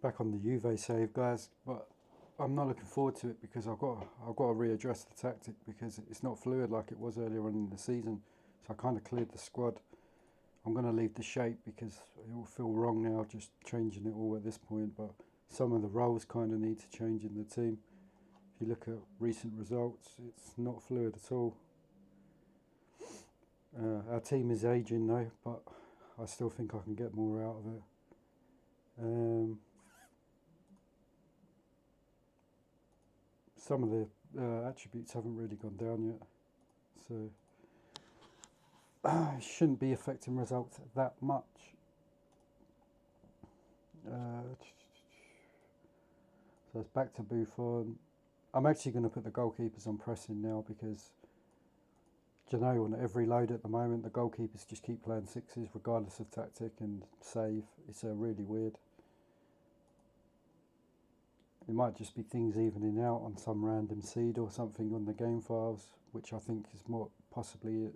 Back on the Juve save, guys, but I'm not looking forward to it because I've got to readdress the tactic because it's not fluid like it was earlier on in the season. So I kind of cleared the squad. I'm going to leave the shape because it will feel wrong now just changing it all at this point. But some of the roles kind of need to change in the team. If you look at recent results, it's not fluid at all. Our team is aging though, but I still think I can get more out of it. Some of the attributes haven't really gone down yet, so it shouldn't be affecting results that much. So it's back to Buffon. I'm actually going to put the goalkeepers on pressing now because, do you know, on every load at the moment, the goalkeepers just keep playing sixes regardless of tactic and save. It's really weird. It might just be things evening out on some random seed or something on the game files, which I think is more possibly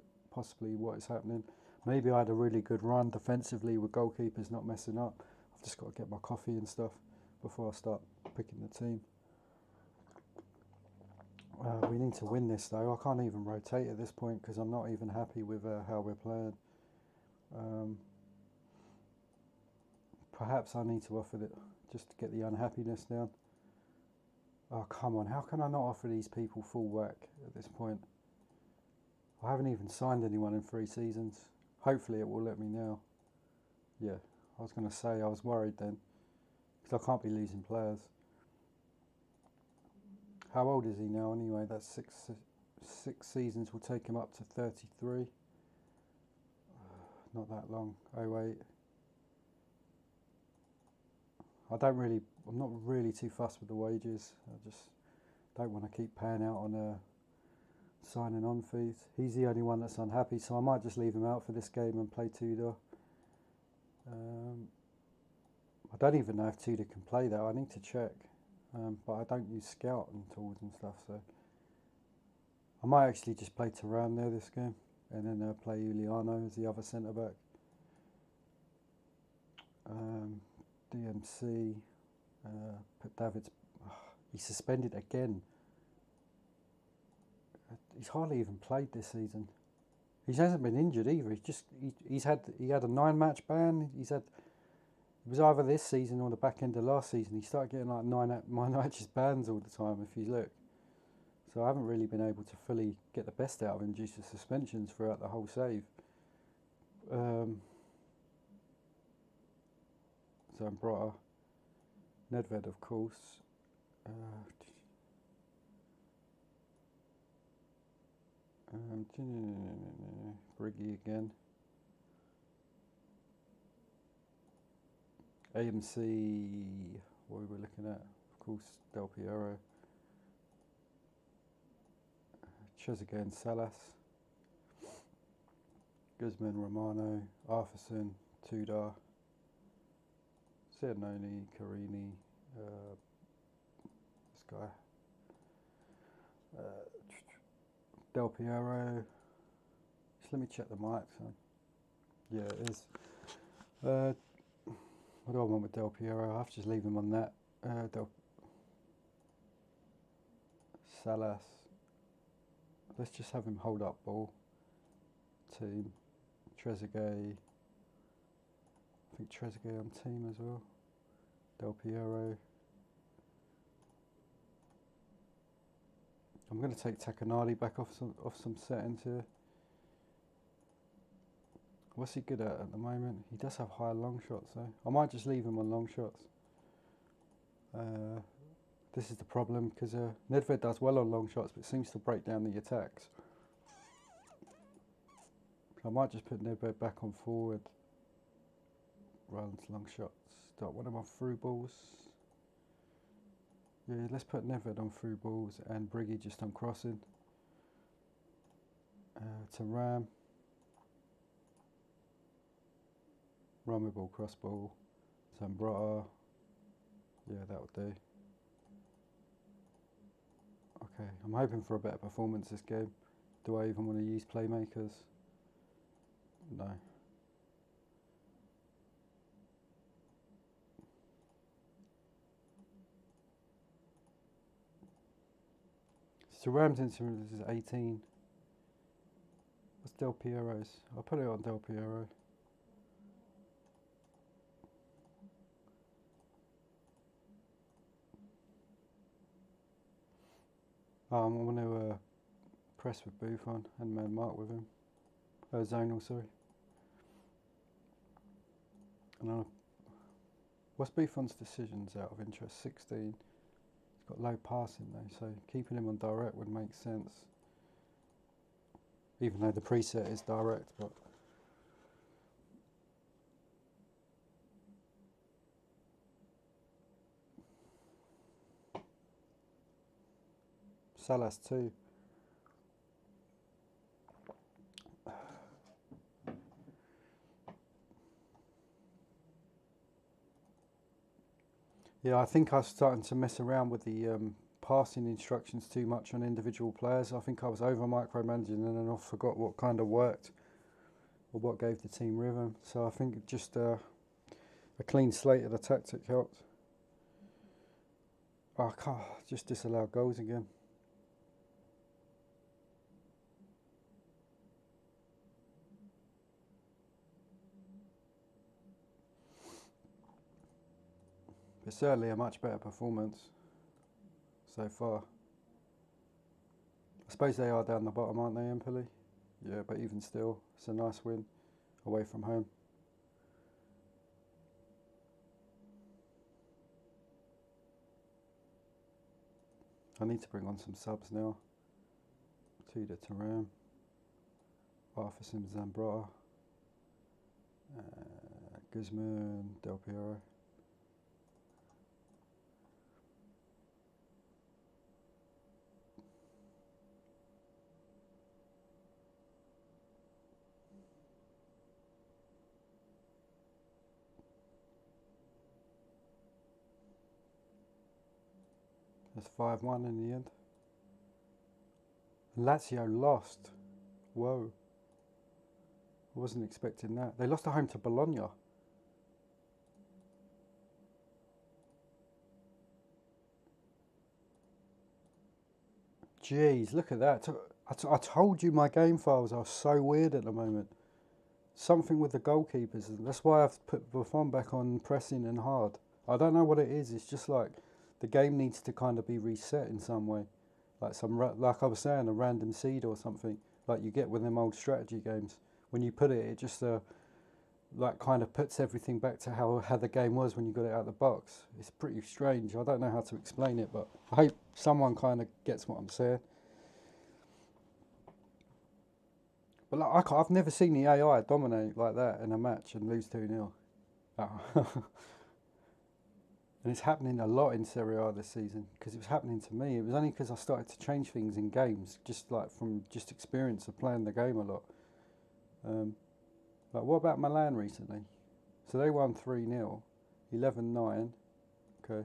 what is happening. Maybe I had a really good run defensively with goalkeepers not messing up. I've just got to get my coffee and stuff before I start picking the team. We need to win this though. I can't even rotate at this point because I'm not even happy with how we're playing. Perhaps I need to offer it just to get the unhappiness down. Oh, come on. How can I not offer these people full whack at this point? I haven't even signed anyone in 3 seasons. Hopefully it will let me now. Yeah, I was going to say I was worried then. Because I can't be losing players. How old is he now anyway? That's six seasons will take him up to 33. Not that long. Oh wait. I'm not really too fussed with the wages. I just don't want to keep paying out on signing on fees. He's the only one that's unhappy, so I might just leave him out for this game and play Tudor. I don't even know if Tudor can play that. I need to check. But I don't use scouting tools and stuff, so I might actually just play Turan there this game and then play Juliano as the other centre back. DMC, put David's. He's suspended again. He's hardly even played this season. He hasn't been injured either. He had a 9-match ban. It was either this season or the back end of last season. He started getting like 9 matches bans all the time. If you look, so I haven't really been able to fully get the best out of him due to suspensions throughout the whole save. Zambrota, Nedved, of course. Briggy again. AMC, what are we looking at? Of course, Del Piero. Trezeguet and Salas. Guzman, Romano, Arthurson, Tudor. Cernoni, Carini, this guy. Del Piero. Just let me check the mics. Yeah, it is. What do I want with Del Piero? I have to just leave him on that. Salas. Let's just have him hold up ball. Team. Trezeguet. I think Trezeguet on team as well. Del Piero. I'm going to take Takanadi back off some settings here. What's he good at the moment? He does have higher long shots though. I might just leave him on long shots. This is the problem because Nedved does well on long shots but seems to break down the attacks. I might just put Nedved back on forward. Runs, long shots. Don't want him on through balls. Yeah, let's put Nedved on through balls and Briggy just on crossing. To Ram. Run with ball, cross ball. Zambrota. Yeah, that would do. Okay, I'm hoping for a better performance this game. Do I even want to use playmakers? No. So Ramsden's is 18. What's Del Piero's? I'll put it on Del Piero. I'm going to press with Buffon and man mark with him. Zonal, sorry. And what's Buffon's decisions out of interest? 16. He's got low passing though, so keeping him on direct would make sense. Even though the preset is direct, but Salah's 2. Yeah, I think I was starting to mess around with the passing instructions too much on individual players. I think I was over micromanaging and then I forgot what kind of worked or what gave the team rhythm. So I think just a clean slate of the tactic helped. Oh, I can't just disallow goals again. But certainly a much better performance so far. I suppose they are down the bottom, aren't they, Empoli? Yeah, but even still, it's a nice win away from home. I need to bring on some subs now. Tudor Turam, Arthur Sims Zambrotta, Guzman, Del Piero. That's 5-1 in the end. Lazio lost. Whoa. I wasn't expecting that. They lost at home to Bologna. Jeez, look at that. I told you my game files are so weird at the moment. Something with the goalkeepers. That's why I've put Buffon back on pressing and hard. I don't know what it is. It's just like the game needs to kind of be reset in some way. Like I was saying, a random seed or something. Like you get with them old strategy games. When you put it, it just like kind of puts everything back to how the game was when you got it out of the box. It's pretty strange. I don't know how to explain it, but I hope someone kind of gets what I'm saying. But like, I've never seen the AI dominate like that in a match and lose 2-0. And it's happening a lot in Serie A this season because it was happening to me. It was only because I started to change things in games, just like from just experience of playing the game a lot. Like what about Milan recently? So they won 3-0, 11-9. Okay.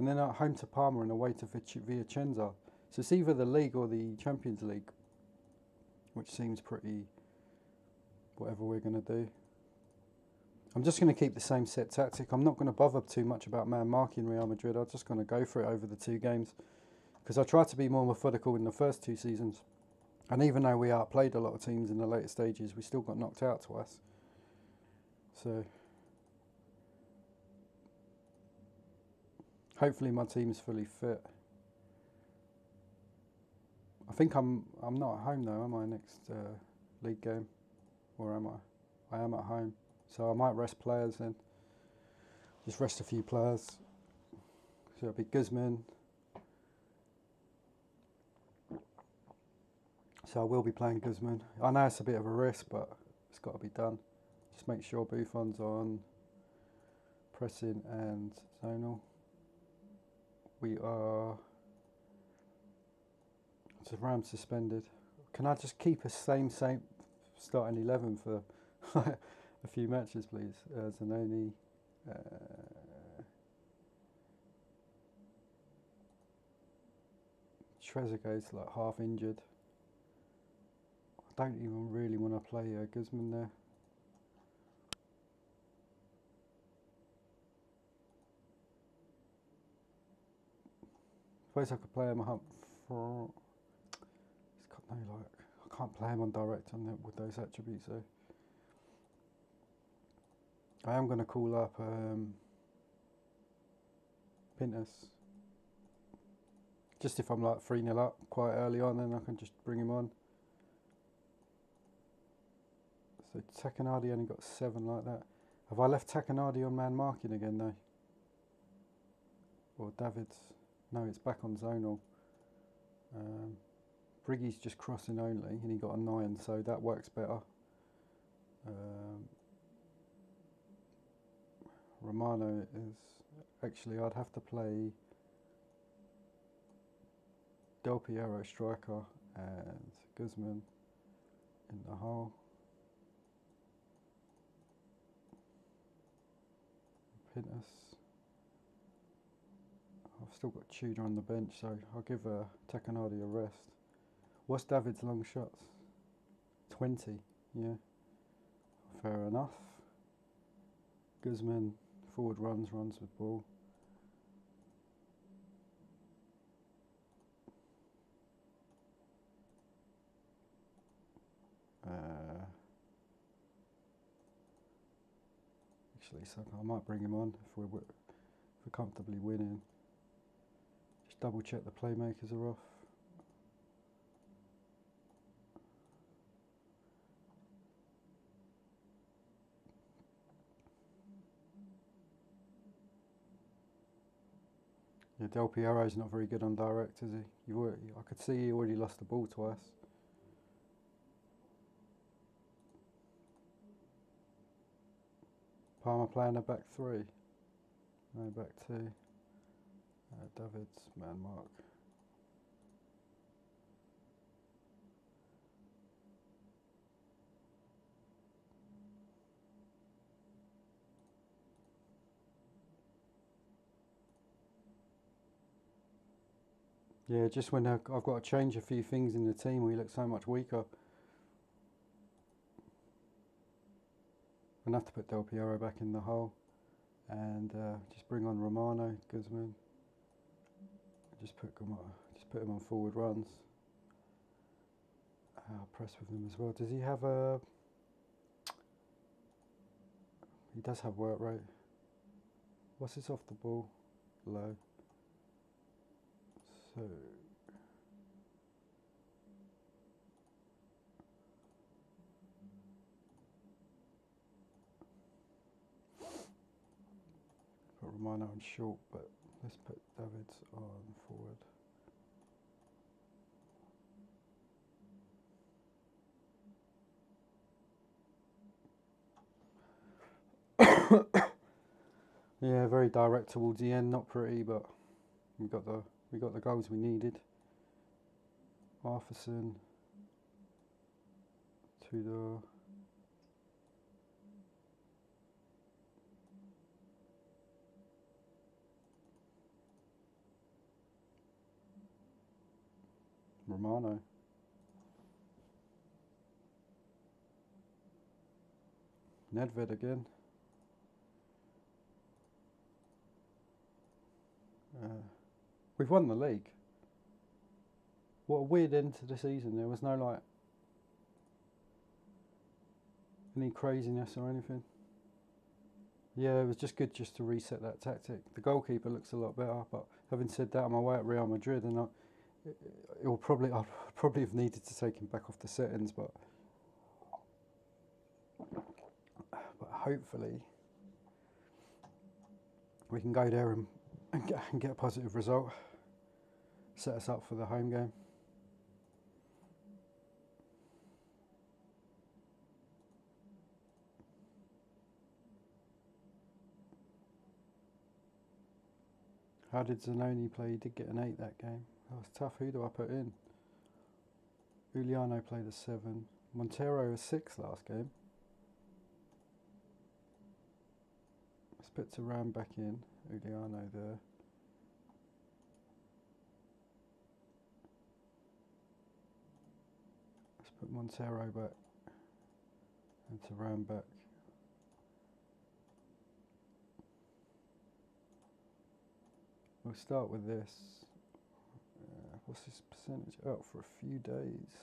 And then at home to Parma and away to Vicenza. So it's either the league or the Champions League, which seems pretty whatever we're going to do. I'm just going to keep the same set tactic. I'm not going to bother too much about man marking Real Madrid. I'm just going to go for it over the 2 games because I tried to be more methodical in the first 2 seasons. And even though we outplayed a lot of teams in the later stages, we still got knocked out twice. So hopefully my team's fully fit. I think I'm not at home though, am I, next league game? Or am I? I am at home. So I might rest players then. Just rest a few players. So it'll be Guzman. So I will be playing Guzman. I know it's a bit of a risk, but it's got to be done. Just make sure Buffon's on pressing and zonal. We are... So Ram suspended. Can I just keep a same starting 11 for a few matches, please? Zanoni. Trezeguet's like half injured. I don't even really want to play Guzman there. suppose I could play him up for. It's got no like. I can't play him on direct with those attributes though. I am going to call up Pintus. Just if I'm like 3-0 up quite early on, then I can just bring him on. So Takanadi only got 7 like that. Have I left Takanadi on man marking again though? Or David's? No, it's back on zonal. Briggy's just crossing only, and he got a 9, so that works better. Romano is actually, I'd have to play Del Piero striker and Guzman in the hole. Pintus. I've still got Tudor on the bench, so I'll give Takanadi a rest. What's David's long shots? 20, yeah. Fair enough. Guzman forward runs with ball. Actually, so I might bring him on if we're comfortably winning. Just double check the playmakers are off. Yeah, Del Piero's not very good on direct, is he? I could see he already lost the ball twice. Palmer playing a back 3. No, back 2. David's man mark. Yeah, just when I've got to change a few things in the team, we look so much weaker. I'm going to have to put Del Piero back in the hole and just bring on Romano, Guzman. Just put him on forward runs. I'll press with him as well. Does he have a... He does have work rate. What's his off the ball? Low. So... Put Romano on short, but let's put David's on forward. Yeah, very direct towards the end, not pretty, but we got the goals we needed. Arthurson, Tudor. Romano. Nedved again. We've won the league. What a weird end to the season. There was no like any craziness or anything. Yeah, it was just good just to reset that tactic. The goalkeeper looks a lot better, but having said that, I'm away at Real Madrid, and I'll probably have needed to take him back off the settings, but hopefully we can go there and get a positive result. Set us up for the home game. How did Zanoni play? He did get an 8 that game. That was tough. Who do I put in? Uliano played a 7. Montero a 6 last game. Let's put Turan back in. Uliano there. Let's put Montero back and Turan back. We'll start with this. What's his percentage? Out for a few days.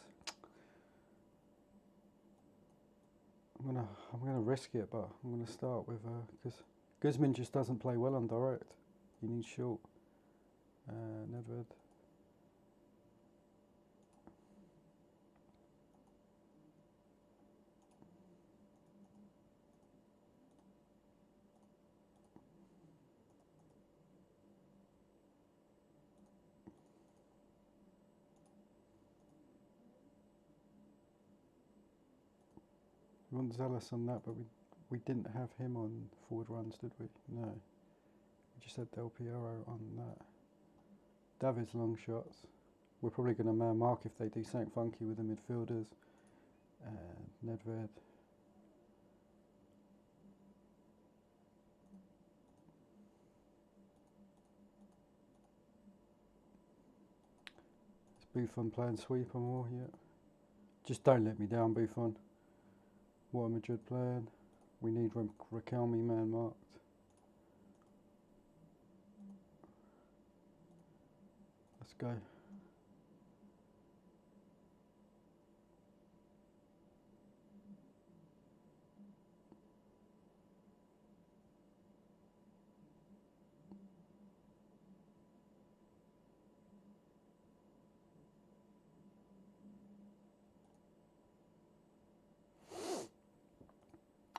I'm gonna risk it, but I'm gonna start with because Guzman just doesn't play well on direct. He needs short. Nedved. We want Zealous on that, but we didn't have him on forward runs, did we? No. We just had Del Piero on that. David's long shots. We're probably going to man mark if they do something funky with the midfielders. Nedved. Is Buffon playing sweeper more? Yeah. Just don't let me down, Buffon. What are Madrid playing? We need Raquelme man marked. Let's go.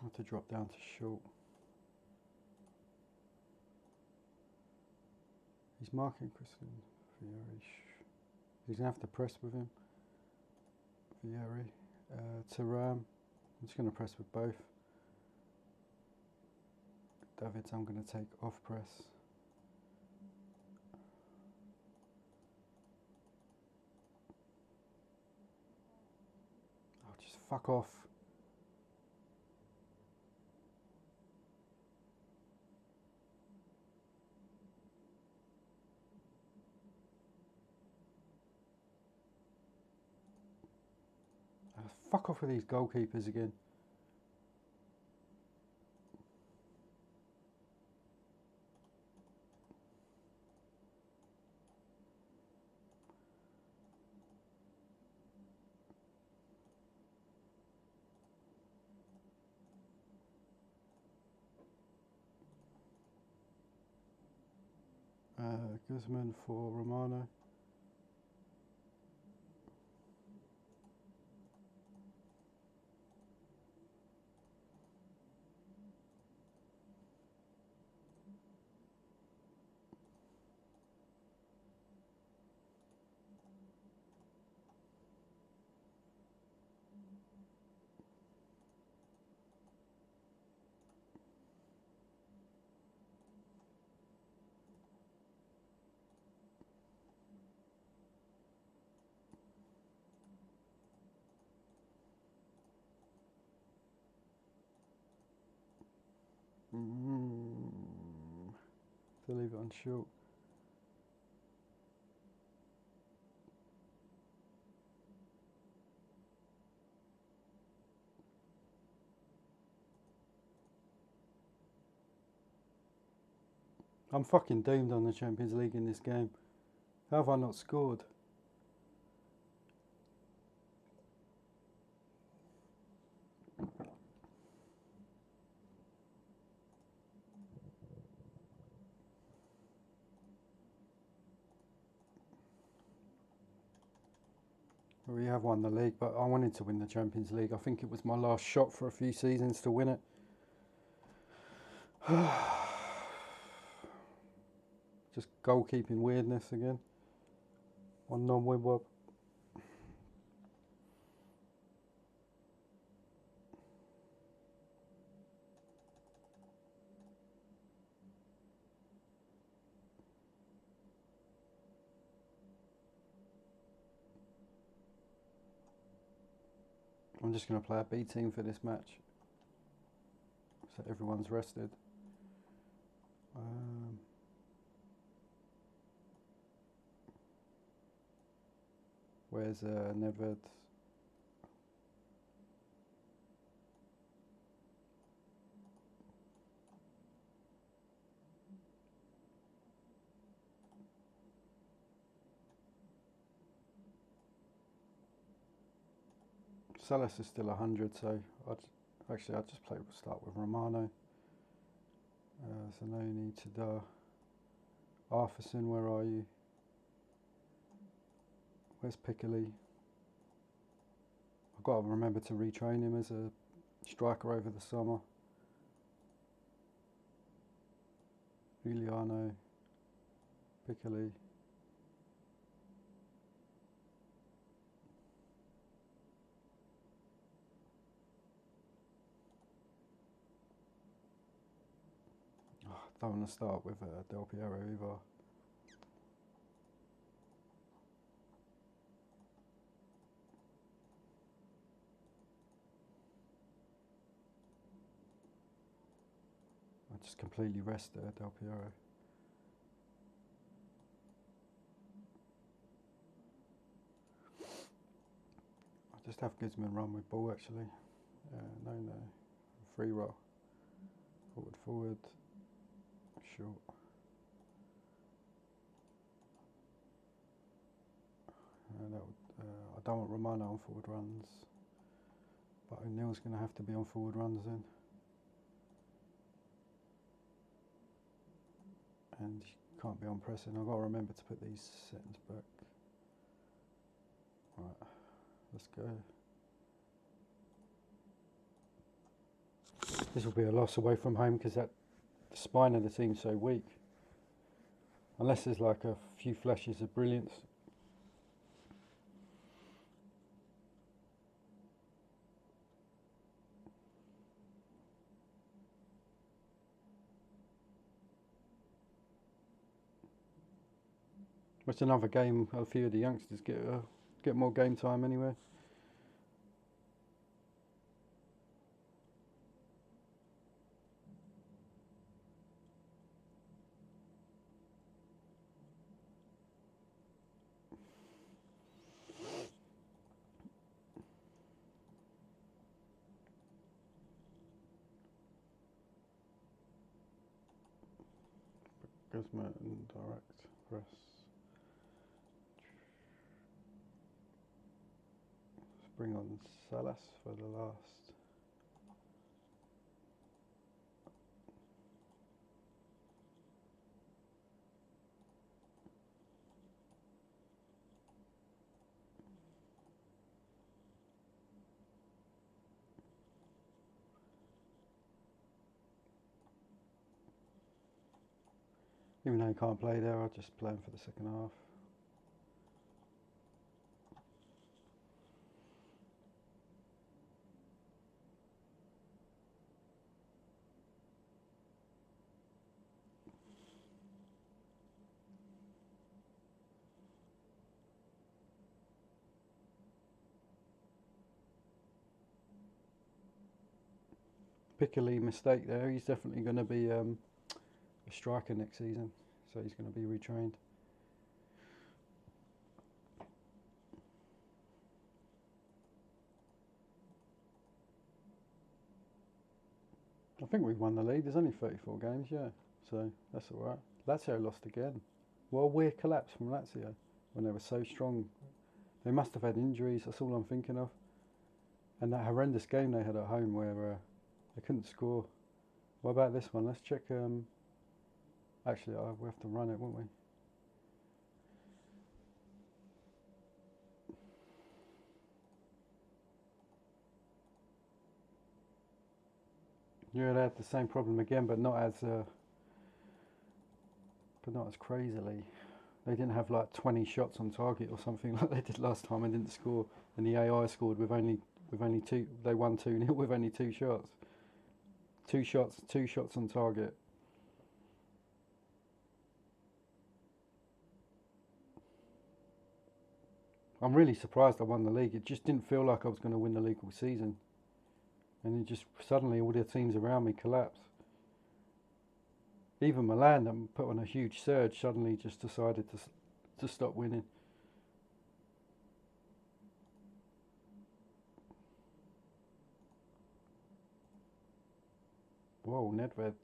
I have to drop down to short. He's marking Christian Vieri. He's going to have to press with him. Vieri. Thuram. I'm just going to press with both. Davids I'm going to take off press. Oh, just fuck off. Fuck off with these goalkeepers again. Guzman for Romano. To leave it on short. I'm fucking doomed on the Champions League in this game. How have I not scored? We have won the league, but I wanted to win the Champions League. I think it was my last shot for a few seasons to win it. Just goalkeeping weirdness again. One non-win wob. I'm just going to play a B team for this match, so everyone's rested. Where's Nedved? Salas is still 100, so I'd just start with Romano. Zanoni, Tadar, Arthurson, where are you? Where's Piccoli? I've got to remember to retrain him as a striker over the summer. Giuliano, Piccoli. Oh, I don't want to start with Del Piero either. I just completely rest Del Piero. I just have Guzman run with ball actually. No. Free roll. Forward. Short. I don't want Romano on forward runs. But O'Neill's going to have to be on forward runs then. And you can't be on pressing. I've got to remember to put these settings back. Right, let's go. This will be a loss away from home because the spine of the team's so weak. Unless there's like a few flashes of brilliance. It's another game. A few of the youngsters get more game time anyway. Guzman and direct press. Bring on Salas for the last. Even though he can't play there, I'll just play him for the second half. Piccoli mistake there. He's definitely going to be a striker next season, so he's going to be retrained. I think we've won the league. There's only 34 games, yeah, so that's all right. Lazio lost again. What a weird collapse from Lazio when they were so strong. They must have had injuries. That's all I'm thinking of. And that horrendous game they had at home where they couldn't score. What about this one? Let's check. Actually, we have to run it, won't we? Yeah, they had the same problem again, but not as crazily. They didn't have like 20 shots on target or something like they did last time and didn't score. And the AI scored with only two. They won 2-0 with only 2 shots. Two shots on target. I'm really surprised I won the league. It just didn't feel like I was going to win the league all season. And it just suddenly all the teams around me collapsed. Even Milan, that put on a huge surge, suddenly just decided to stop winning. Whoa, Nedved.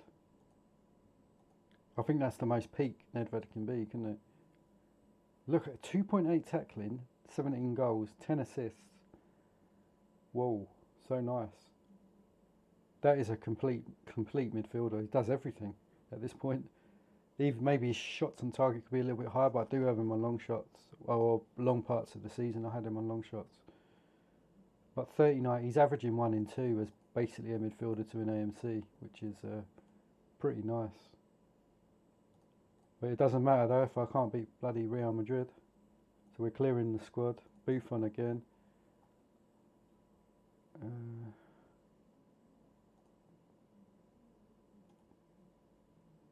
I think that's the most peak Nedved can be, couldn't it? Look at 2.8 tackling, 17 goals, 10 assists. Whoa, so nice. That is a complete midfielder. He does everything at this point. Even maybe his shots on target could be a little bit higher, but I do have him on long shots. Or long parts of the season, I had him on long shots. But 39, he's averaging 1 in 2 as basically a midfielder to an AMC, which is pretty nice. But it doesn't matter though if I can't beat bloody Real Madrid. So we're clearing the squad. Buffon again.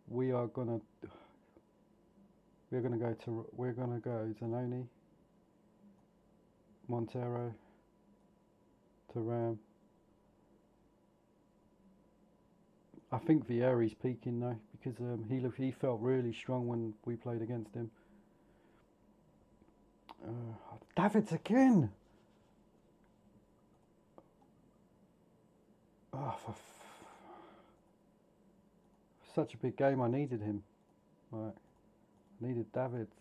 We're gonna go Zanoni, Montero, Thuram. I think Vieri's peaking though, because he felt really strong when we played against him. Davids again. Oh, for such a big game, I needed him. Right, I needed Davids,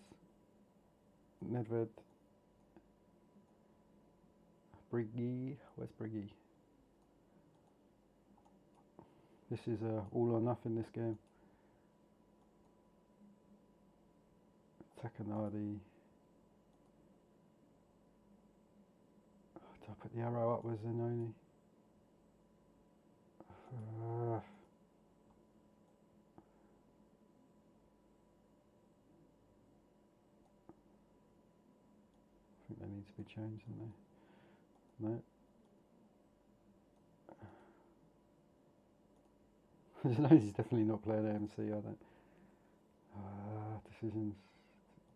Nedved, Briggy. Where's Briggy? This is all or nothing. This game. Takanadi. Did I put the arrow up with Zanoni? I think they need to be changed, don't they? No. Zanoni's definitely not playing AMC, I don't. Decisions.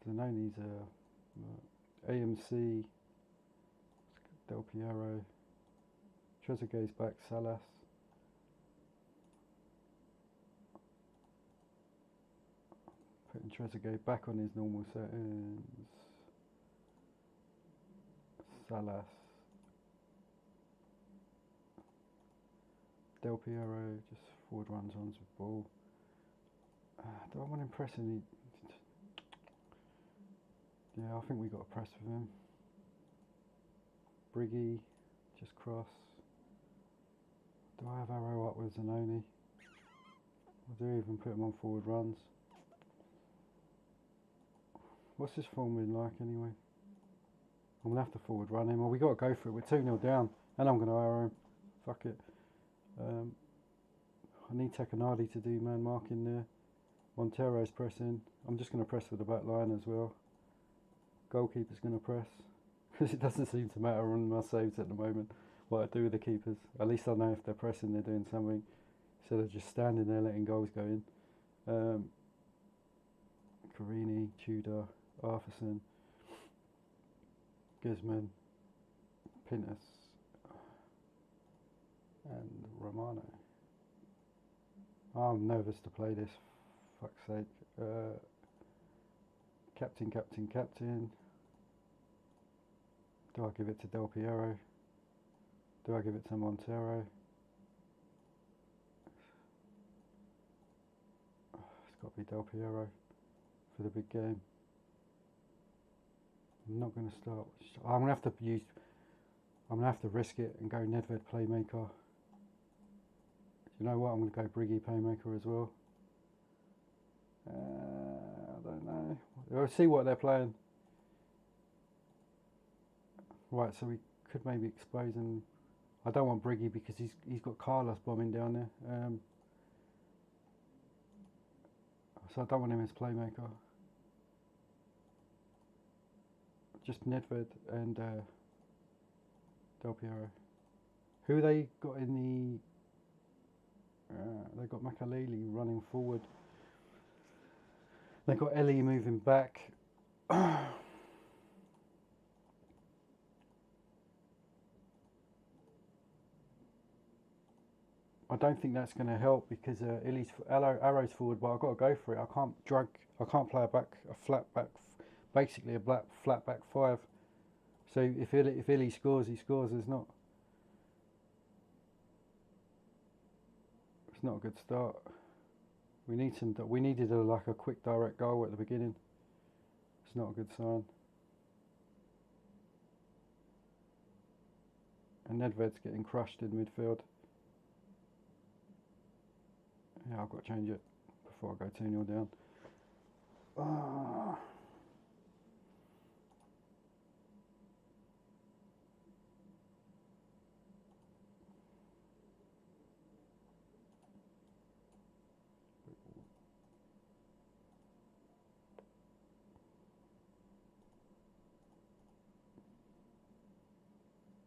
Zanoni's AMC. Del Piero. Trezeguet's back. Salas. Putting Trezeguet back on his normal settings. Salas. Del Piero just forward runs on the ball. Do I want to press any? Yeah, I think we got to press with him. Briggy, just cross. Do I have arrow up with Zanoni? I do even put him on forward runs. What's this form been like anyway? I'm going to have to forward run him. Well, we got to go for it. We're 2-0 down. And I'm going to arrow him. Fuck it. I need Takanadi to do man marking there. Montero's pressing. I'm just going to press with the back line as well. Goalkeeper's going to press. Because it doesn't seem to matter on my saves at the moment what I do with the keepers. At least I know if they're pressing, they're doing something. Instead of just standing there letting goals go in. Carini, Tudor, Arthurson, Guzman, Pintus, and Romano. I'm nervous to play this, fuck's sake. Captain. Do I give it to Del Piero? Do I give it to Montero? It's got to be Del Piero for the big game. I'm not going to start. I'm going to have to risk it and go Nedved playmaker. You know what? I'm going to go Briggy playmaker as well. I don't know. We'll see what they're playing. Right, so we could maybe expose him. I don't want Briggy because he's got Carlos bombing down there. So I don't want him as playmaker. Just Nedved and Del Piero. Who they got in the? They got Makaleli running forward. They got Ellie moving back. I don't think that's going to help because Arrow's forward, but I've got to go for it. I can't play a flat back, basically a flat back 5. So if Illy scores, he scores. It's not a good start. We needed a quick direct goal at the beginning. It's not a good sign. And Nedved's getting crushed in midfield. Yeah, I've got to change it before I go 2-0 down.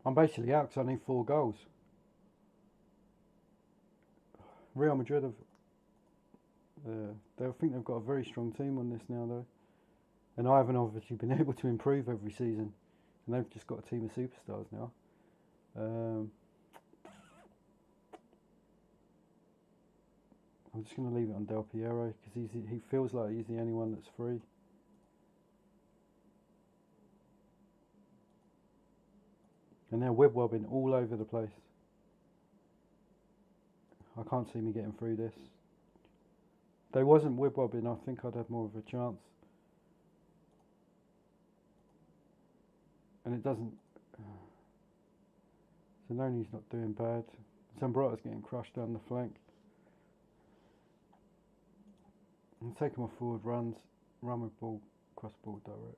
I'm basically out because I need 4 goals. Real Madrid have... I think they've got a very strong team on this now though. And I haven't obviously been able to improve every season. And they've just got a team of superstars now. I'm just going to leave it on Del Piero because he feels like he's the only one that's free. And they're web-wobbing all over the place. I can't see me getting through this. If they wasn't web-wobbing, I think I'd have more of a chance. And it doesn't... Zanoni's not doing bad. Zambrata's getting crushed down the flank. I'm taking my forward runs, run with ball, cross ball direct.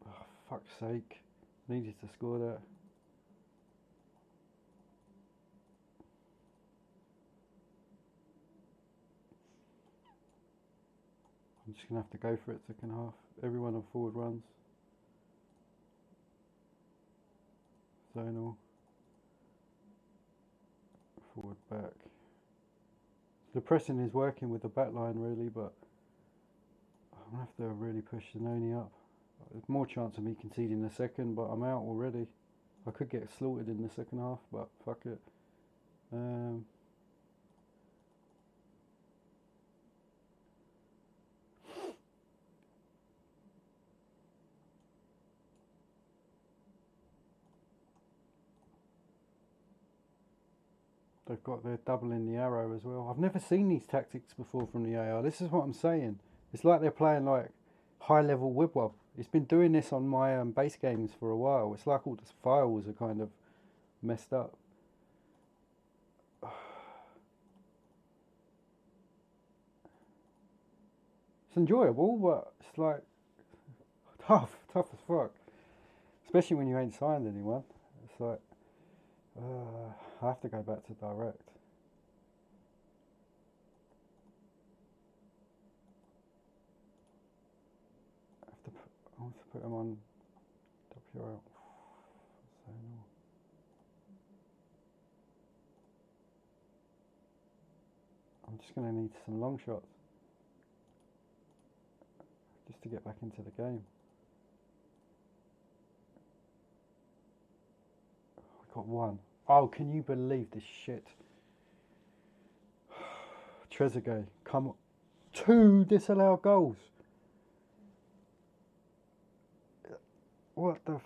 Oh, fuck's sake. Needed to score that. I'm just going to have to go for it second half. Everyone on forward runs. Zonal. Forward back. The pressing is working with the back line really, but I'm going to have to really push Zanoni up. There's more chance of me conceding the second, but I'm out already. I could get slaughtered in the second half, but fuck it. They're doubling the arrow as well. I've never seen these tactics before from the AR. This is what I'm saying. It's like they're playing like high level wib-wob. It's been doing this on my base games for a while. It's like all the files are kind of messed up. It's enjoyable, but it's like tough as fuck. Especially when you ain't signed anyone. It's like, I have to go back to direct. I want to put them on WRL. I'm just going to need some long shots just to get back into the game. We got 1. Oh, can you believe this shit? Trezeguet, come on. 2 disallowed goals. What the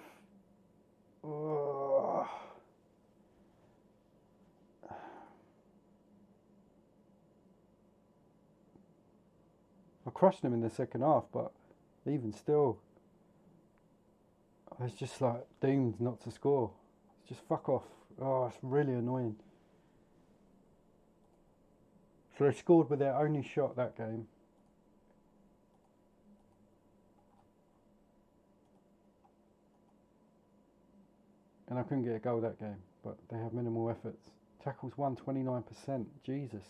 I crushed them in the second half, but even still, I was just like doomed not to score. Just fuck off. Oh, it's really annoying. So they scored with their only shot that game. And I couldn't get a goal that game, but they have minimal efforts. Tackles won 29%. Jesus.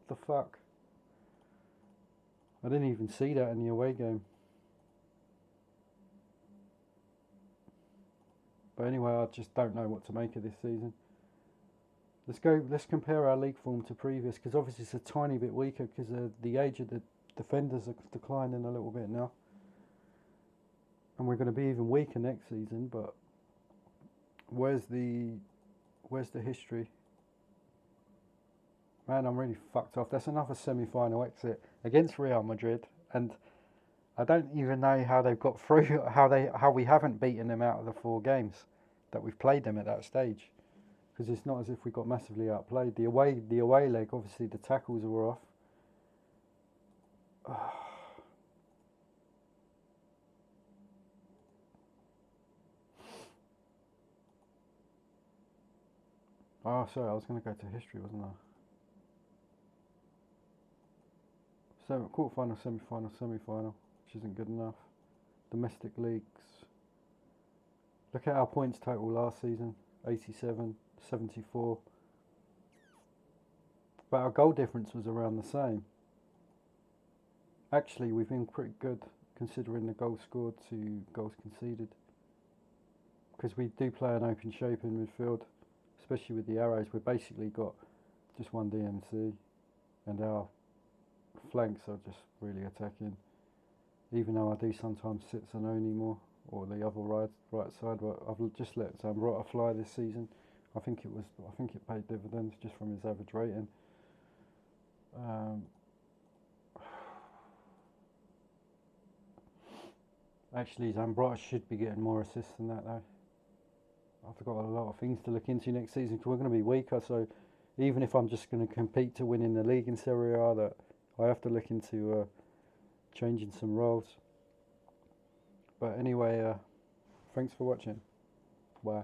What the fuck? I didn't even see that in the away game. But anyway, I just don't know what to make of this season. Let's compare our league form to previous, because obviously it's a tiny bit weaker because the age of the defenders are declining a little bit now. And we're going to be even weaker next season, but where's the history? Man, I'm really fucked off. That's another semi-final exit against Real Madrid, and I don't even know how they've got through. How we haven't beaten them out of the 4 games that we've played them at that stage. because it's not as if we got massively outplayed. The away leg, obviously the tackles were off. Oh, sorry, I was going to go to history, wasn't I? Quarterfinal, semi-final, which isn't good enough. Domestic leagues. Look at our points total last season, 87, 74. But our goal difference was around the same. Actually, we've been pretty good considering the goals scored to goals conceded. Because we do play an open shape in midfield, especially with the arrows. We've basically got just one DMC, and our flanks are just really attacking. Even though I do sometimes sit Zanoni more, or the other right side, but I've just let Zambrota fly this season. I think it paid dividends just from his average rating. Actually, Zambrota should be getting more assists than that, though. I've got a lot of things to look into next season because we're going to be weaker. So even if I'm just going to compete to win in the league in Serie A, that I have to look into changing some roles. But anyway, thanks for watching. Bye.